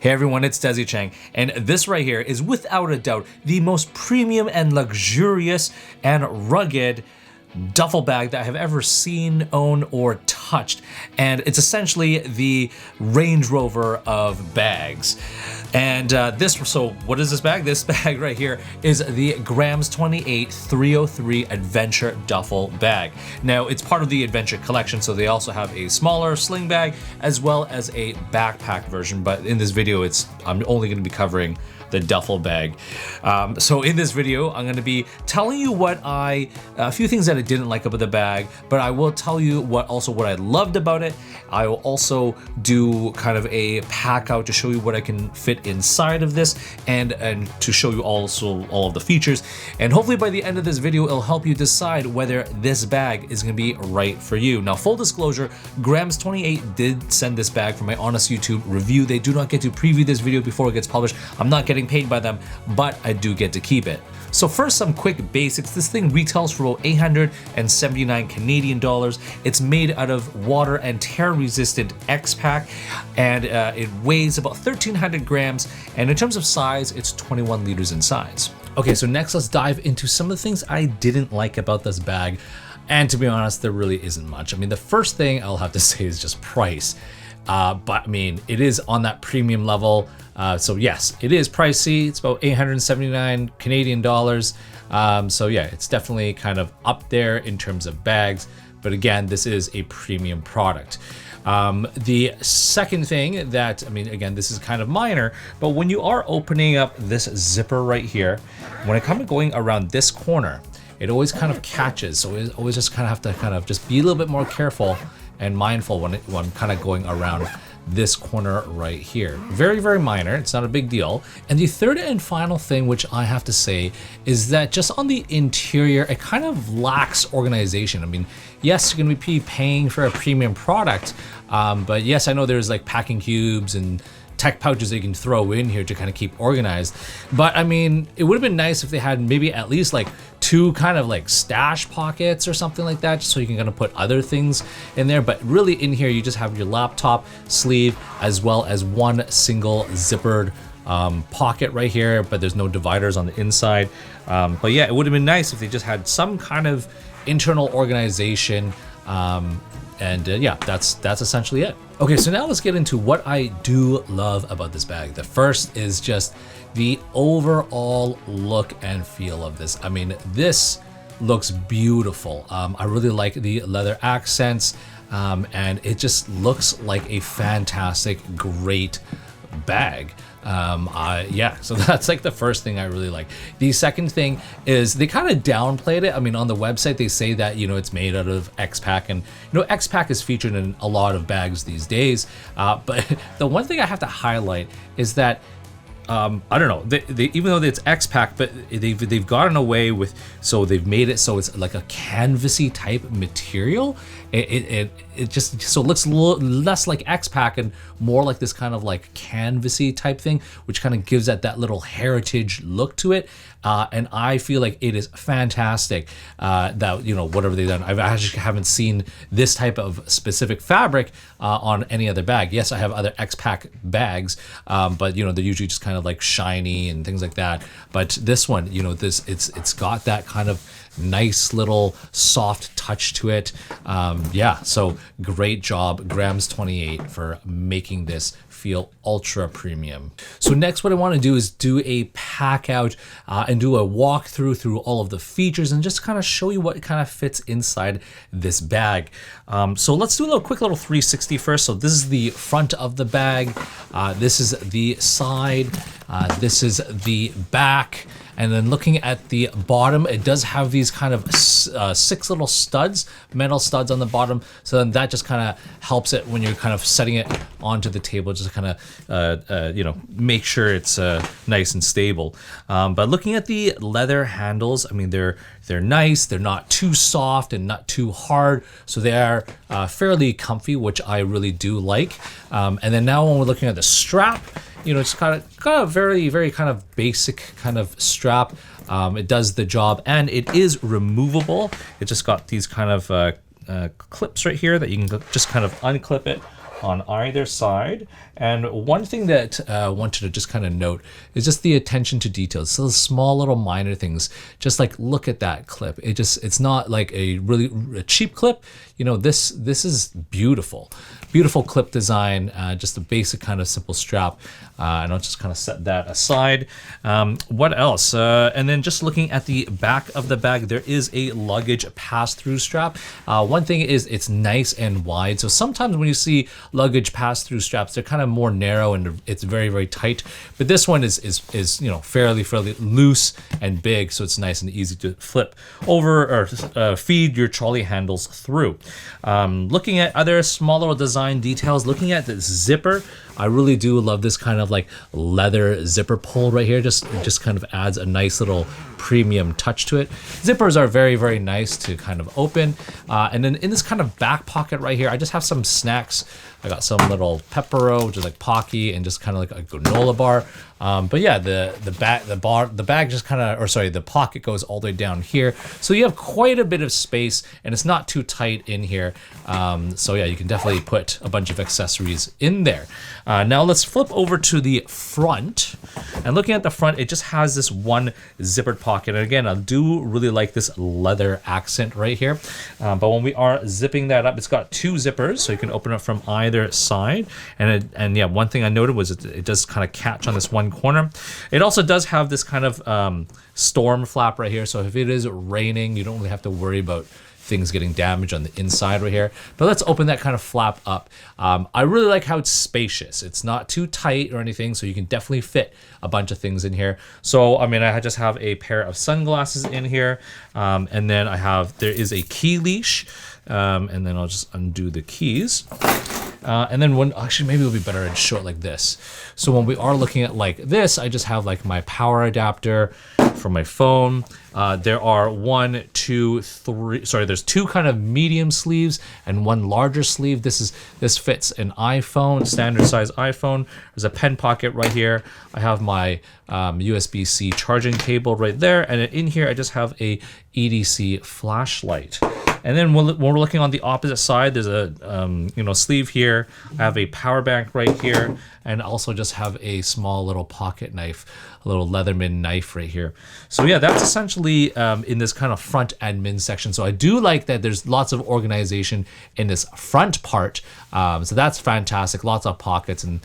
Hey everyone, it's Desy Cheng, and this right here is without a doubt the most premium and luxurious and rugged duffel bag that I have ever seen, owned, or touched. And it's essentially the Range Rover of bags. And so what is this bag? This bag right here is the GRAMS28 303 Adventure Duffel bag. Now, it's part of the Adventure collection, so they also have a smaller sling bag as well as a backpack version. But in this video, I'm only going to be covering the duffel bag. So in this video, I'm going to be telling you a few things that I didn't like about the bag, but I will tell you what I loved about it. I will also do kind of a pack out to show you what I can fit inside of this, and to show you also all of the features. And hopefully by the end of this video, it'll help you decide whether this bag is going to be right for you. Now, full disclosure, GRAMS28 did send this bag for my honest YouTube review. They do not get to preview this video before it gets published. I'm not getting paid by them, but I do get to keep it. So first, some quick basics. This thing retails for about 879 Canadian dollars. It's made out of water and tear resistant X-Pack, and it weighs about 1,300 grams. And in terms of size, it's 21 liters in size. Okay, so next let's dive into some of the things I didn't like about this bag. And to be honest, there really isn't much. I mean, the first thing I'll have to say is just price. But I mean, it is on that premium level. So yes, it is pricey. It's about 879 Canadian dollars. So yeah, it's definitely kind of up there in terms of bags. But again, this is a premium product. The second thing that, I mean, again, this is kind of minor, but when you are opening up this zipper right here, when it comes going around this corner, it always kind of catches. So we always just kind of have to kind of just be a little bit more careful and mindful when kind of going around this corner right here. Very, very minor. It's not a big deal. And the third and final thing, which I have to say, is that just on the interior, it kind of lacks organization. I mean, yes, you're going to be paying for a premium product, but yes, I know there's like packing cubes and tech pouches that you can throw in here to kind of keep organized. But I mean, it would have been nice if they had maybe at least like 2 kind of like stash pockets or something like that, just so you can kind of put other things in there. But really in here, you just have your laptop sleeve as well as one single zippered pocket right here, but there's no dividers on the inside. But yeah, it would have been nice if they just had some kind of internal organization. Yeah, that's essentially it. Okay, so now let's get into what I do love about this bag. The first is just the overall look and feel of this. I mean, this looks beautiful. I really like the leather accents, and it just looks like a fantastic, great bag. Yeah, so that's like the first thing I really like. The second thing is they kind of downplayed it. I mean, on the website they say that, you know, it's made out of X-Pack, and you know, X-Pack is featured in a lot of bags these days. But the one thing I have to highlight is that I don't know, they even though it's X-Pack, but they've gotten away with, so they've made it so it's like a canvasy type material. It just so it looks a little less like X-Pack and more like this kind of like canvasy type thing, which kind of gives that little heritage look to it. And I feel like it is fantastic that, you know, whatever they've done. I actually haven't seen this type of specific fabric on any other bag. Yes, I have other X-Pack bags, but you know, they're usually just kind of like shiny and things like that. But this one, you know, it's got that kind of nice little soft touch to it. Yeah, so great job, GRAMS28, for making this feel ultra premium. So next, what I want to do is do a pack out and do a walkthrough through all of the features and just kind of show you what kind of fits inside this bag. So let's do a quick little 360 first. So this is the front of the bag. This is the side. This is the back. And then looking at the bottom, it does have these kind of 6 little studs, metal studs on the bottom. So then that just kind of helps it when you're kind of setting it onto the table, just kind of, you know, make sure it's nice and stable. But looking at the leather handles, I mean, they're nice. They're not too soft and not too hard. So they are fairly comfy, which I really do like. And then now when we're looking at the strap, you know, it's got a very, very kind of basic kind of strap. It does the job, and it is removable. It just got these kind of clips right here that you can just kind of unclip it, on either side. And one thing that I wanted to just kind of note is just the attention to details. So the small little minor things, just like look at that clip. It's not like a cheap clip. You know, this is beautiful. Beautiful clip design, just a basic kind of simple strap. And I'll just kind of set that aside. What else? And then just looking at the back of the bag, there is a luggage pass-through strap. One thing is it's nice and wide. So sometimes when you see luggage pass-through straps, they're kind of more narrow and it's very, very tight. But this one is you know, fairly loose and big, so it's nice and easy to flip over or feed your trolley handles through. Looking at other small little design details, looking at the zipper, I really do love this kind of like leather zipper pull right here. Just kind of adds a nice little premium touch to it. Zippers are very, very nice to kind of open. And then in this kind of back pocket right here, I just have some snacks. I got some little Pepero, which is like Pocky, and just kind of like a granola bar. But yeah, the bag just kind of, or sorry, the pocket goes all the way down here. So you have quite a bit of space and it's not too tight in here. So yeah, you can definitely put a bunch of accessories in there. Now let's flip over to the front. And looking at the front, it just has this one zippered pocket. And again, I do really like this leather accent right here. But when we are zipping that up, it's got two zippers, so you can open it from either side. And yeah, one thing I noted was it does kind of catch on this one corner. It also does have this kind of storm flap right here. So if it is raining, you don't really have to worry about things getting damaged on the inside right here. But let's open that kind of flap up. I really like how it's spacious. It's not too tight or anything, so you can definitely fit a bunch of things in here. So I mean, I just have a pair of sunglasses in here, and then there is a key leash, and then I'll just undo the keys. And then actually maybe it'll be better to show it like this. So when we are looking at like this, I just have like my power adapter for my phone. There are there's two kind of medium sleeves and one larger sleeve. This fits an iPhone, standard size iPhone. There's a pen pocket right here. I have my USB-C charging cable right there. And in here, I just have a EDC flashlight. And then when we're looking on the opposite side, there's a sleeve here. I have a power bank right here, and also just have a small little pocket knife, a little Leatherman knife right here. So yeah, that's essentially in this kind of front admin section. So I do like that there's lots of organization in this front part. So that's fantastic. Lots of pockets and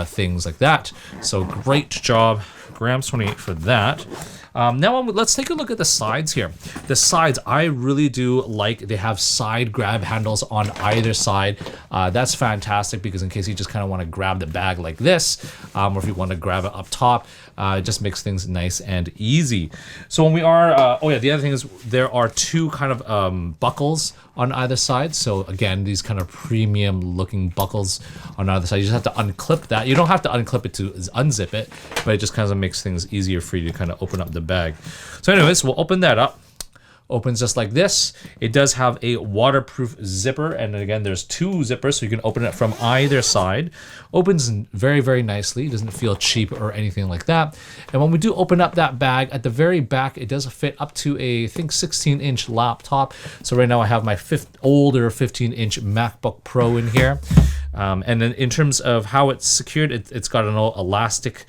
things like that. So great job, GRAMS28, for that. Now let's take a look at the sides here. The sides, I really do like. They have side grab handles on either side. That's fantastic because in case you just kind of want to grab the bag like this, or if you want to grab it up top, it just makes things nice and easy. So when we are, the other thing is there are two kind of buckles on either side. So again, these kind of premium looking buckles on either side. You just have to unclip that. You don't have to unclip it to unzip it, but it just kind of makes things easier for you to kind of open up the bag. So anyways, we'll open that up. Opens just like this. It does have a waterproof zipper, and again, there's two zippers, so you can open it from either side. Opens very, very nicely. It doesn't feel cheap or anything like that. And when we do open up that bag, at the very back, it does fit up to a, I think, 16-inch laptop. So right now I have my older 15-inch MacBook Pro in here. And then in terms of how it's secured, it's got an elastic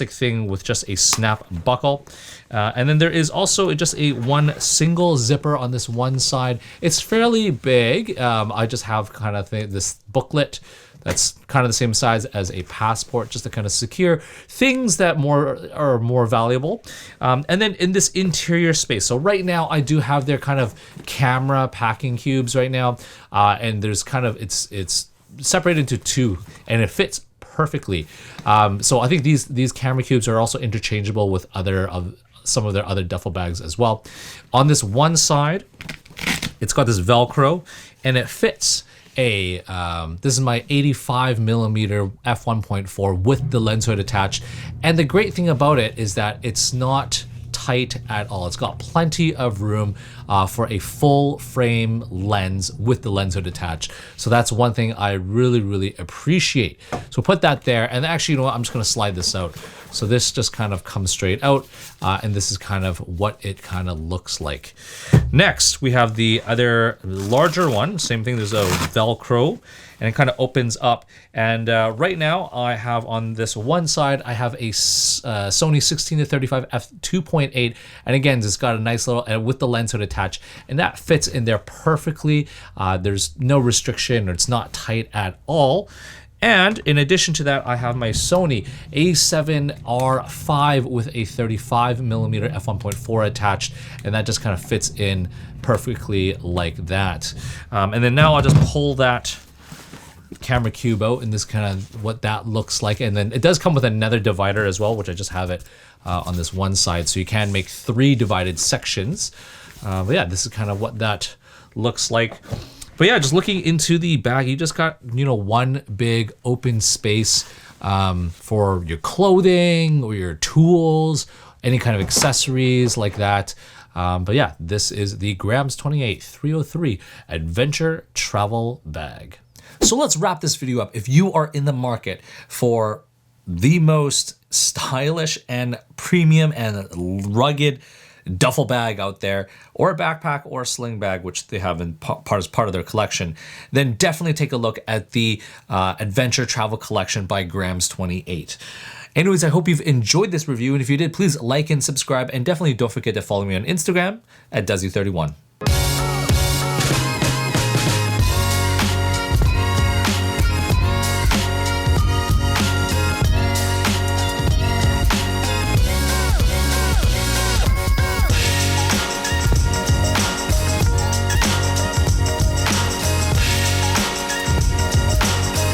thing with just a snap buckle. And then there is also just one single zipper on this one side. It's fairly big. I just have kind of this booklet that's kind of the same size as a passport, just to kind of secure things that are more valuable. And then in this interior space, so right now I do have their kind of camera packing cubes right now, and there's kind of it's separated into two, and it fits perfectly. So I think these camera cubes are also interchangeable with some of their other duffel bags as well. On this one side, it's got this Velcro, and it fits this is my 85mm f1.4 with the lens hood attached. And the great thing about it is that it's not tight at all. It's got plenty of room for a full frame lens with the lens hood attached. So that's one thing I really, really appreciate. So put that there. And actually, you know what? I'm just going to slide this out So this just kind of comes straight out, and this is kind of what it kind of looks like. Next, we have the other larger one. Same thing, there's a Velcro, and it kind of opens up. And right now, I have on this one side, I have a Sony 16-35 f2.8, and again, it's got a nice little, and with the lens hood attached, and that fits in there perfectly. There's no restriction, or it's not tight at all. And in addition to that, I have my Sony a7R5 with a 35mm f1.4 attached, and that just kind of fits in perfectly like that. And then now I'll just pull that camera cube out, and this kind of what that looks like. And then it does come with another divider as well, which I just have it on this one side, so you can make 3 divided sections. But yeah, this is kind of what that looks like. But yeah, just looking into the bag, you just got, you know, one big open space for your clothing or your tools, any kind of accessories like that. But yeah, this is the GRAMS28 303 Adventure Travel Bag. So let's wrap this video up. If you are in the market for the most stylish and premium and rugged duffel bag out there, or a backpack or a sling bag, which they have in as part of their collection, then definitely take a look at the Adventure Travel Collection by GRAMS28. Anyways, I hope you've enjoyed this review, and if you did, please like and subscribe, and definitely don't forget to follow me on Instagram at Desy31.